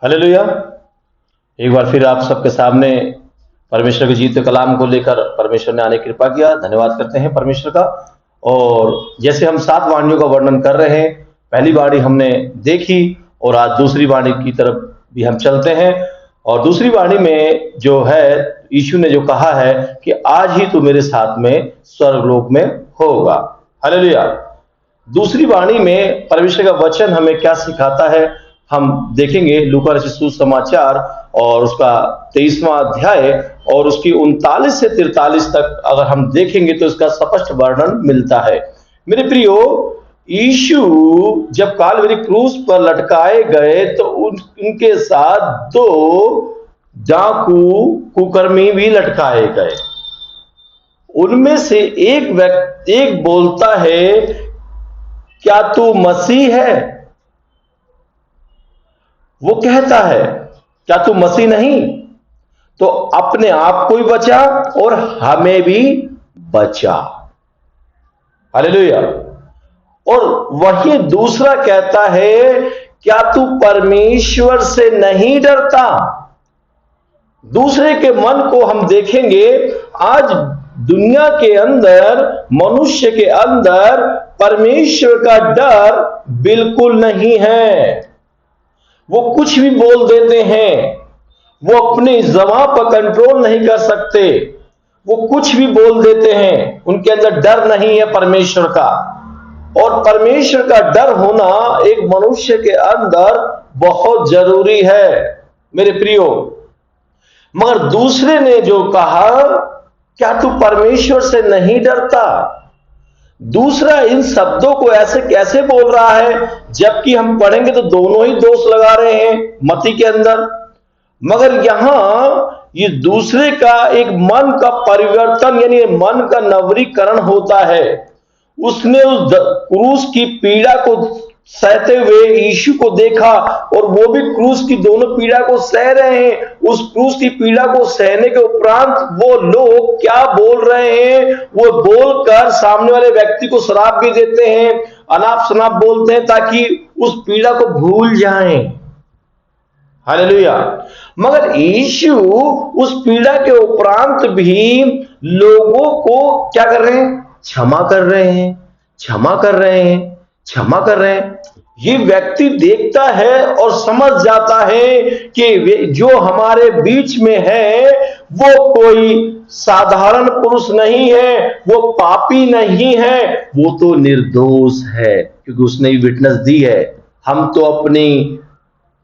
Hallelujah. एक बार फिर आप सबके सामने परमेश्वर के जीवित कलाम को लेकर परमेश्वर ने आने की कृपा किया। धन्यवाद करते हैं परमेश्वर का। और जैसे हम 7 वाणियों का वर्णन कर रहे हैं, पहली वाणी हमने देखी और आज दूसरी वाणी की तरफ भी हम चलते हैं। और दूसरी वाणी में जो है, यीशु ने जो कहा है कि आज ही तू मेरे साथ में स्वर्गलोक में होगा। हालेलुया। दूसरी वाणी में परमेश्वर का वचन हमें क्या सिखाता है, हम देखेंगे लूका रचित सुसमाचार और उसका 23वां अध्याय और उसकी 39 से 43 तक अगर हम देखेंगे तो इसका स्पष्ट वर्णन मिलता है। मेरे प्रियो, यीशु जब कालवरी क्रूस पर लटकाए गए तो उनके साथ 2 डाकू कुकर्मी भी लटकाए गए। उनमें से एक बोलता है, क्या तू मसीह है? वो कहता है, क्या तू मसीह नहीं? तो अपने आप को भी बचा और हमें भी बचा। हालेलुया। और वही दूसरा कहता है, क्या तू परमेश्वर से नहीं डरता? दूसरे के मन को हम देखेंगे। आज दुनिया के अंदर, मनुष्य के अंदर परमेश्वर का डर बिल्कुल नहीं है। वो कुछ भी बोल देते हैं, वो अपनी ज़बान पर कंट्रोल नहीं कर सकते, वो कुछ भी बोल देते हैं, उनके अंदर डर नहीं है परमेश्वर का। और परमेश्वर का डर होना एक मनुष्य के अंदर बहुत जरूरी है मेरे प्रियो। मगर दूसरे ने जो कहा, क्या तू परमेश्वर से नहीं डरता? दूसरा इन शब्दों को ऐसे कैसे बोल रहा है, जबकि हम पढ़ेंगे तो दोनों ही दोष लगा रहे हैं मती के अंदर। मगर यहां ये दूसरे का एक मन का परिवर्तन, यानी मन का नवीनीकरण होता है। उसने उस क्रूस की पीड़ा को सहते हुए यीशु को देखा और वो भी क्रूस की दोनों पीड़ा को सह रहे हैं। उस क्रूस की पीड़ा को सहने के उपरांत वो लोग क्या बोल रहे हैं, वो बोलकर सामने वाले व्यक्ति को श्राप भी देते हैं, अनाप शनाप बोलते हैं ताकि उस पीड़ा को भूल जाएं। हालेलुया। मगर यीशु उस पीड़ा के उपरांत भी लोगों को क्या कर रहे हैं? क्षमा कर रहे हैं, क्षमा कर रहे हैं, क्षमा कर रहे हैं। ये व्यक्ति देखता है और समझ जाता है कि जो हमारे बीच में है वो कोई साधारण पुरुष नहीं है, वो पापी नहीं है, वो तो निर्दोष है, क्योंकि उसने विटनेस दी है। हम तो अपनी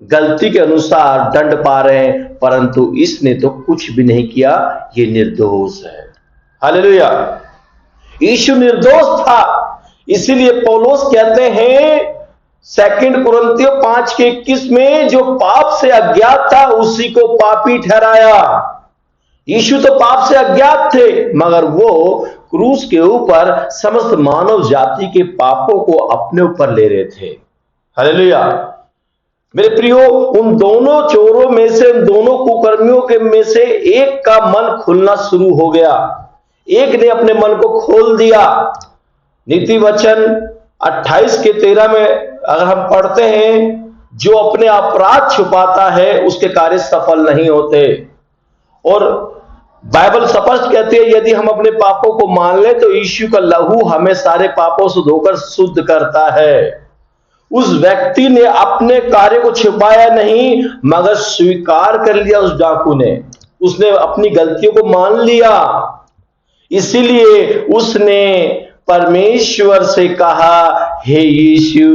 गलती के अनुसार दंड पा रहे हैं, परंतु इसने तो कुछ भी नहीं किया, ये निर्दोष है। हालेलुया। यीशु निर्दोष था, इसीलिए पौलुस कहते हैं 2 कुरिन्थियों 5:21 में, जो पाप से अज्ञात था उसी को पापी ठहराया। यीशु तो पाप से अज्ञात थे, मगर वो क्रूस के ऊपर समस्त मानव जाति के पापों को अपने ऊपर ले रहे थे। हालेलुया। मेरे प्रियो, उन दोनों चोरों में से, उन दोनों कुकर्मियों के में से एक का मन खुलना शुरू हो गया। एक ने अपने मन को खोल दिया। नीति वचन 28:13 में अगर हम पढ़ते हैं, जो अपने अपराध छुपाता है उसके कार्य सफल नहीं होते। और बाइबल स्पष्ट कहती है, यदि हम अपने पापों को मान लें तो यीशु का लहू हमें सारे पापों से धोकर शुद्ध करता है। उस व्यक्ति ने अपने कार्य को छिपाया नहीं, मगर स्वीकार कर लिया। उस डाकू ने, उसने अपनी गलतियों को मान लिया। इसीलिए उसने परमेश्वर से कहा, हे यीशु,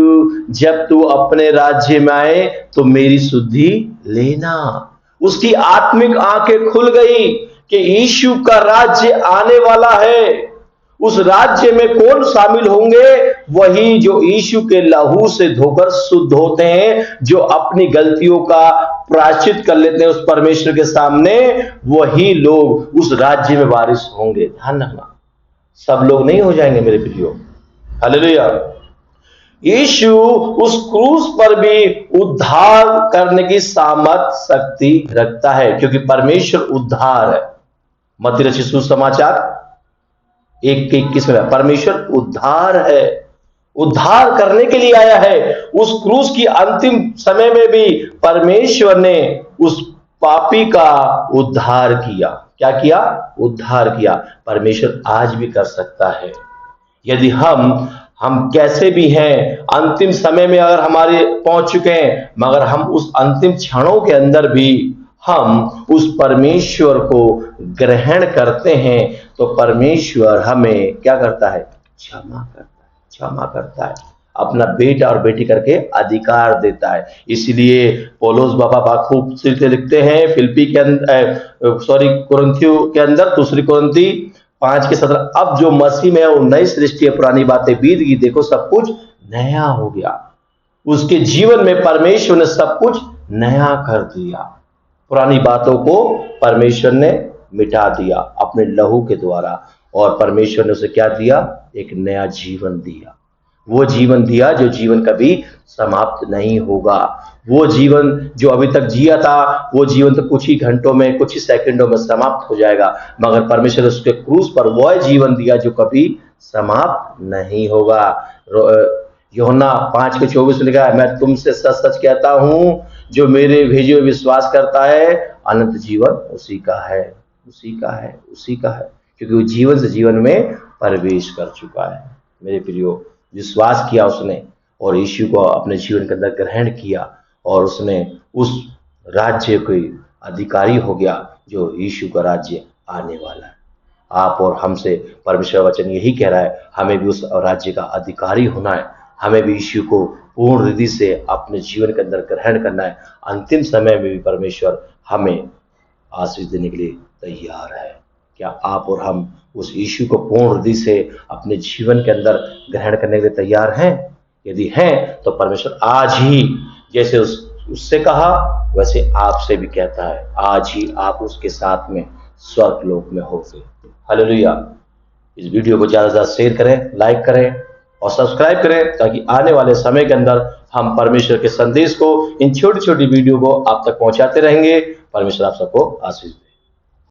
जब तू अपने राज्य में आए तो मेरी सुधि लेना। उसकी आत्मिक आंखें खुल गई कि यीशु का राज्य आने वाला है। उस राज्य में कौन शामिल होंगे? वही जो यीशु के लहू से धोकर शुद्ध होते हैं, जो अपनी गलतियों का प्रायश्चित कर लेते हैं उस परमेश्वर के सामने, वही लोग उस राज्य में वारिस होंगे। ध्यान रखना, सब लोग नहीं हो जाएंगे मेरे प्रियो। हालेलुया। यीशु उस क्रूस पर भी उद्धार करने की सामर्थ शक्ति रखता है, क्योंकि परमेश्वर उद्धार है। मत्ती रचित सुसमाचार 1:21 में परमेश्वर उद्धार है, उद्धार करने के लिए आया है। उस क्रूस की अंतिम समय में भी परमेश्वर ने उस पापी का उद्धार किया। क्या किया? उद्धार किया। परमेश्वर आज भी कर सकता है। यदि हम कैसे भी हैं, अंतिम समय में अगर हमारे पहुंच चुके हैं, मगर हम उस अंतिम क्षणों के अंदर भी हम उस परमेश्वर को ग्रहण करते हैं, तो परमेश्वर हमें क्या करता है? क्षमा करता है, अपना बेटा और बेटी करके अधिकार देता है। इसलिए पौलुस बाबा खूब से लिखते हैं फिलिप्पी के अंदर, कुरिन्थियों के अंदर, दूसरी कुरिन्थी 5:17, अब जो मसीह में है वो नई सृष्टि है, पुरानी बातें बीत गई, देखो सब कुछ नया हो गया। उसके जीवन में परमेश्वर ने सब कुछ नया कर दिया। पुरानी बातों को परमेश्वर ने मिटा दिया अपने लहू के द्वारा, और परमेश्वर ने उसे क्या दिया? एक नया जीवन दिया। वो जीवन दिया जो जीवन कभी समाप्त नहीं होगा। वो जीवन जो अभी तक जिया था, वो जीवन तो कुछ ही घंटों में, कुछ ही सेकंडों में समाप्त हो जाएगा, मगर परमेश्वर ने उसके क्रूस पर वह जीवन दिया जो कभी समाप्त नहीं होगा। यूहन्ना 5:24 में लिखा है, मैं तुमसे सच सच कहता हूं, जो मेरे भेजे हुए विश्वास करता है, अनंत जीवन उसी का है, उसी का है, क्योंकि वो जीवन से जीवन में प्रवेश कर चुका है। मेरे प्रियो, विश्वास किया उसने और यीशु को अपने जीवन के अंदर ग्रहण किया, और उसने उस राज्य के अधिकारी हो गया जो यीशु का राज्य आने वाला है। आप और हमसे परमेश्वर वचन यही कह रहा है, हमें भी उस राज्य का अधिकारी होना है। हमें भी यीशु को पूर्ण हृदय से अपने जीवन के अंदर ग्रहण करना है। अंतिम समय में भी परमेश्वर हमें आशीष देने के लिए तैयार है। क्या आप और हम उस यीशु को पूर्ण हृदय से अपने जीवन के अंदर ग्रहण करने के लिए तैयार हैं? यदि हैं तो परमेश्वर आज ही, जैसे उससे कहा वैसे आपसे भी कहता है, आज ही आप उसके साथ में स्वर्ग लोक में होंगे। हालेलुया। इस वीडियो को ज्यादा से ज्यादा शेयर करें, लाइक करें और सब्सक्राइब करें, ताकि आने वाले समय के अंदर हम परमेश्वर के संदेश को, इन छोटी छोटी वीडियो को आप तक पहुंचाते रहेंगे। परमेश्वर आप सबको आशीष दे।